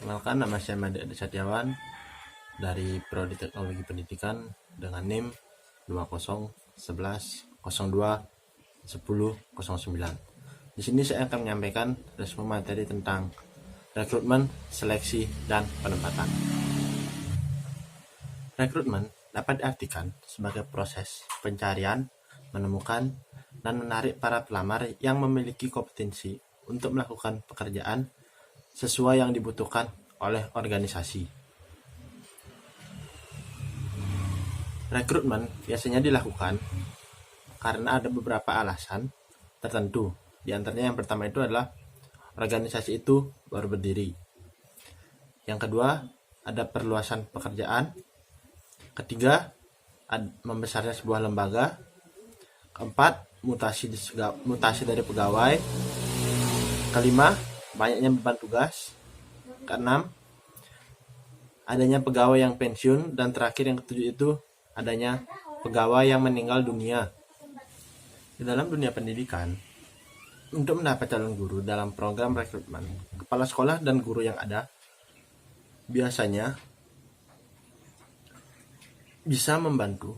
Perkenalkan, nama saya Made Adi Setiawan dari Prodi Teknologi Pendidikan dengan NIM 2011021009. Di sini saya akan menyampaikan resum materi tentang rekrutmen, seleksi, dan penempatan. Rekrutmen dapat diartikan sebagai proses pencarian, menemukan, dan menarik para pelamar yang memiliki kompetensi untuk melakukan pekerjaan sesuai yang dibutuhkan oleh organisasi. Rekrutmen biasanya dilakukan karena ada beberapa alasan tertentu. Di antaranya yang pertama itu adalah organisasi itu baru berdiri. Yang kedua, ada perluasan pekerjaan. Ketiga, membesarnya sebuah lembaga. Keempat, mutasi dari pegawai. Kelima, banyaknya beban tugas. Keenam, adanya pegawai yang pensiun. Dan terakhir yang ketujuh itu adanya pegawai yang meninggal dunia. Di dalam dunia pendidikan, untuk mendapat calon guru dalam program rekrutmen, kepala sekolah dan guru yang ada biasanya bisa membantu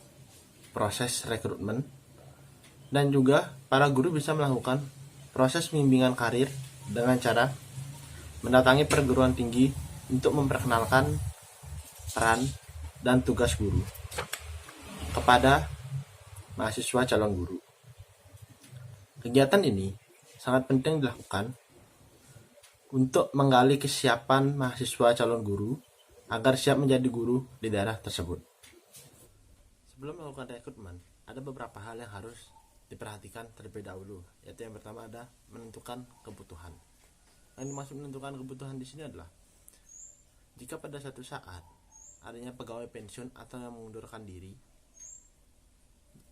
proses rekrutmen, dan juga para guru bisa melakukan proses bimbingan karir dengan cara mendatangi perguruan tinggi untuk memperkenalkan peran dan tugas guru kepada mahasiswa calon guru. Kegiatan ini sangat penting dilakukan untuk menggali kesiapan mahasiswa calon guru agar siap menjadi guru di daerah tersebut. Sebelum melakukan rekrutmen, ada beberapa hal yang harus diperhatikan terlebih dahulu, yaitu yang pertama ada menentukan kebutuhan. Yang dimaksud menentukan kebutuhan di sini adalah jika pada suatu saat adanya pegawai pensiun atau yang mengundurkan diri,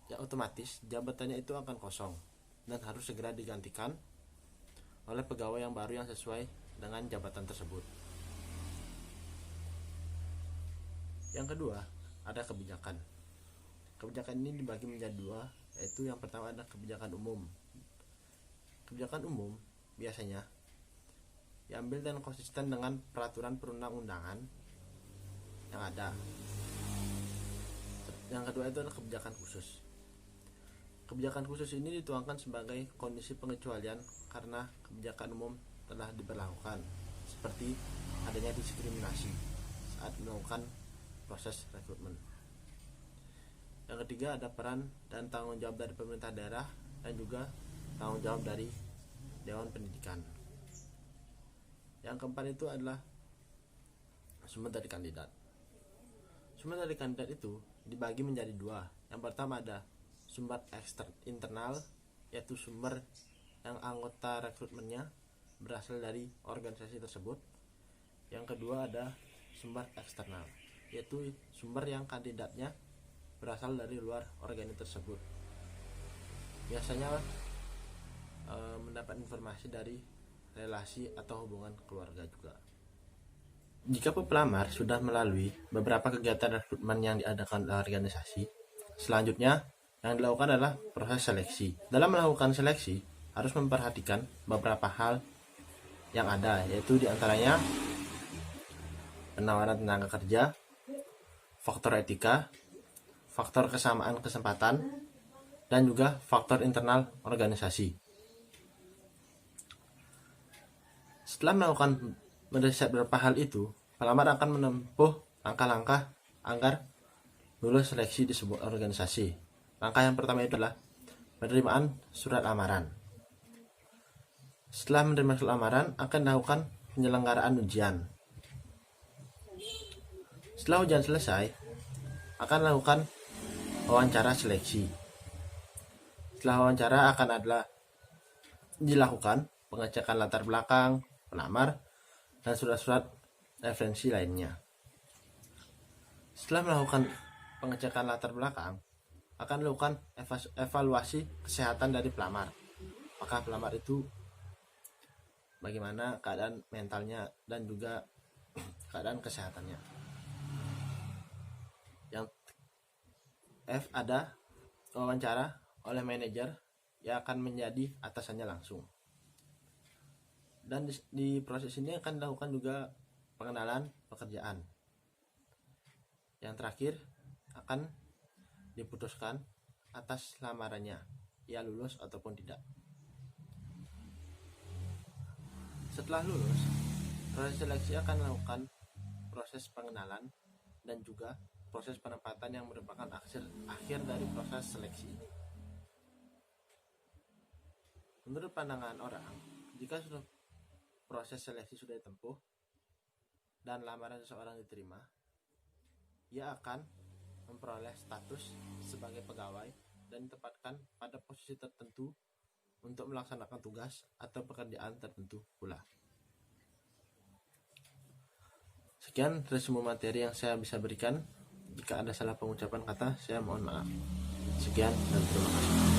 ya otomatis jabatannya itu akan kosong dan harus segera digantikan oleh pegawai yang baru yang sesuai dengan jabatan tersebut. Yang kedua, ada kebijakan. Kebijakan ini dibagi menjadi dua, yaitu yang pertama ada kebijakan umum. Kebijakan umum biasanya diambil dan konsisten dengan peraturan perundang-undangan yang ada. Yang kedua itu adalah kebijakan khusus. Kebijakan khusus ini dituangkan sebagai kondisi pengecualian karena kebijakan umum telah diberlakukan, seperti adanya diskriminasi saat melakukan proses rekrutmen. Yang ketiga ada peran dan tanggung jawab dari pemerintah daerah dan juga tanggung jawab dari Dewan Pendidikan. Yang keempat itu adalah sumber dari kandidat. Sumber dari kandidat itu dibagi menjadi dua. Yang pertama ada sumber internal, yaitu sumber yang anggota rekrutmennya berasal dari organisasi tersebut. Yang kedua ada sumber eksternal, yaitu sumber yang kandidatnya berasal dari luar organisasi tersebut. Biasanya mendapat informasi dari relasi atau hubungan keluarga juga. Jika pelamar sudah melalui beberapa kegiatan rekrutmen yang diadakan oleh organisasi, selanjutnya yang dilakukan adalah proses seleksi. Dalam melakukan seleksi, harus memperhatikan beberapa hal yang ada, yaitu diantaranya penawaran tenaga kerja, faktor etika, faktor kesamaan kesempatan, dan juga faktor internal organisasi. Setelah melakukan meriset beberapa hal itu, pelamar akan menempuh langkah-langkah agar lulus seleksi di sebuah organisasi. Langkah yang pertama itu adalah penerimaan surat lamaran. Setelah menerima surat lamaran, akan dilakukan penyelenggaraan ujian. Setelah ujian selesai, akan dilakukan wawancara seleksi. Setelah wawancara akan adalah dilakukan pengecekan latar belakang pelamar dan surat-surat referensi lainnya. Setelah melakukan pengecekan latar belakang, akan dilakukan evaluasi kesehatan dari pelamar. Apakah pelamar itu bagaimana keadaan mentalnya dan juga keadaan kesehatannya. Yang F ada wawancara oleh manajer yang akan menjadi atasannya langsung. Dan di proses ini akan dilakukan juga pengenalan pekerjaan. Yang terakhir akan diputuskan atas lamarannya, ia lulus ataupun tidak. Setelah lulus, proses seleksi akan melakukan proses pengenalan dan juga proses penempatan yang merupakan akhir dari proses seleksi ini. Menurut pandangan orang, jika sudah proses seleksi sudah ditempuh dan lamaran seseorang diterima, ia akan memperoleh status sebagai pegawai dan ditempatkan pada posisi tertentu untuk melaksanakan tugas atau pekerjaan tertentu pula. Sekian resume materi yang saya bisa berikan. Jika ada salah pengucapan kata, saya mohon maaf. Sekian dan terima kasih.